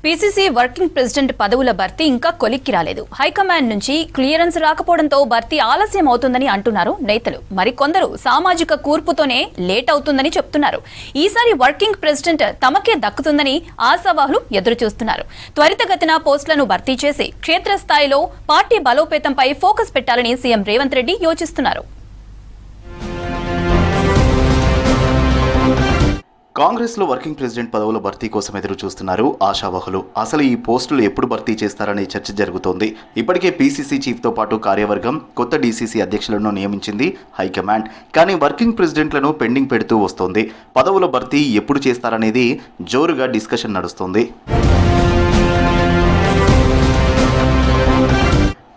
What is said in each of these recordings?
PCC working president పదవుల భర్తీ ఇంకా కొలిక్కి రాలేదు. హైకమాండ్ నుంచి క్లియరెన్స్ రాకపోవడంతో భర్తీ ఆలస్యం అవుతుందని అంటున్నారు నేతలు. మరికొందరు సామాజిక కూర్పుతోనే లేట్ అవుతుందని చెప్తున్నారు. ఈసారి వర్కింగ్ ప్రెసిడెంట్ తమకే దక్కుతుందని ఆశావాహులు ఎదురుచూస్తున్నారు. త్వరితగతిన పోస్టులను భర్తీ చేసి క్షేత్రస్థాయిలో పార్టీ బలోపేతంపై ఫోకస్ పెట్టాలని సీఎం రేవంత్ రెడ్డి యోచిస్తున్నారు. కాంగ్రెస్ లో వర్కింగ్ ప్రెసిడెంట్ పదవుల భర్తీ కోసం ఎదురు చూస్తున్నారు ఆశావహులు. అసలు ఈ పోస్టులు ఎప్పుడు భర్తీ చేస్తారనే చర్చ జరుగుతోంది. ఇప్పటికే పీసీసీ చీఫ్ తో పాటు కార్యవర్గం కొత్త డీసీసీ అధ్యక్షులను నియమించింది హైకమాండ్. కానీ వర్కింగ్ ప్రెసిడెంట్లను పెండింగ్ పెడుతూ వస్తోంది. పదవుల భర్తీ ఎప్పుడు చేస్తారనేది జోరుగా డిస్కషన్ నడుస్తోంది.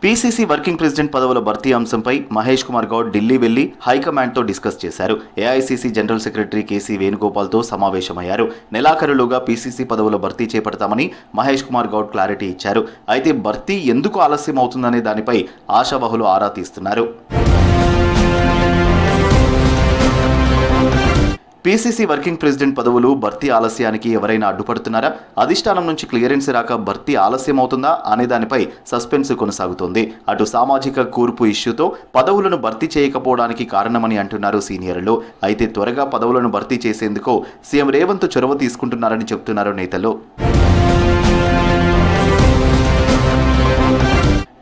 పీసీసీ వర్కింగ్ ప్రెసిడెంట్ పదవుల భర్తీ అంశంపై మహేష్ కుమార్ గౌడ్ ఢిల్లీ వెళ్లి హైకమాండ్తో డిస్కస్ చేశారు. ఏఐసీసీ జనరల్ సెక్రటరీ కేసీ వేణుగోపాల్తో సమావేశమయ్యారు. నెలాఖరులోగా పీసీసీ పదవుల భర్తీ చేపడతామని మహేష్ కుమార్ గౌడ్ క్లారిటీ ఇచ్చారు. అయితే భర్తీ ఎందుకు ఆలస్యం అవుతుందనే దానిపై ఆశావహులు ఆరా తీస్తున్నారు. పీసీసీ వర్కింగ్ ప్రెసిడెంట్ పదవులు భర్తీ ఆలస్యానికి ఎవరైనా అడ్డుపడుతున్నారా? అధిష్టానం నుంచి క్లియరెన్స్ రాక భర్తీ ఆలస్యం అవుతుందా అనే దానిపై సస్పెన్స్ కొనసాగుతోంది. అటు సామాజిక కూర్పు ఇష్యూతో పదవులను భర్తీ చేయకపోవడానికి కారణమని అంటున్నారు సీనియర్లు. అయితే త్వరగా పదవులను భర్తీ చేసేందుకు సీఎం రేవంత్ చొరవ తీసుకుంటున్నారని చెబుతున్నారు నేతలు.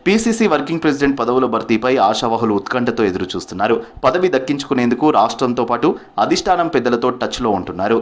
పీసీసీ వర్కింగ్ ప్రెసిడెంట్ పదవుల భర్తీపై ఆశావహులు ఉత్కంఠతో ఎదురు చూస్తున్నారు. పదవి దక్కించుకునేందుకు రాష్ట్రంతో పాటు అధిష్టానం పెద్దలతో టచ్లో ఉంటున్నారు.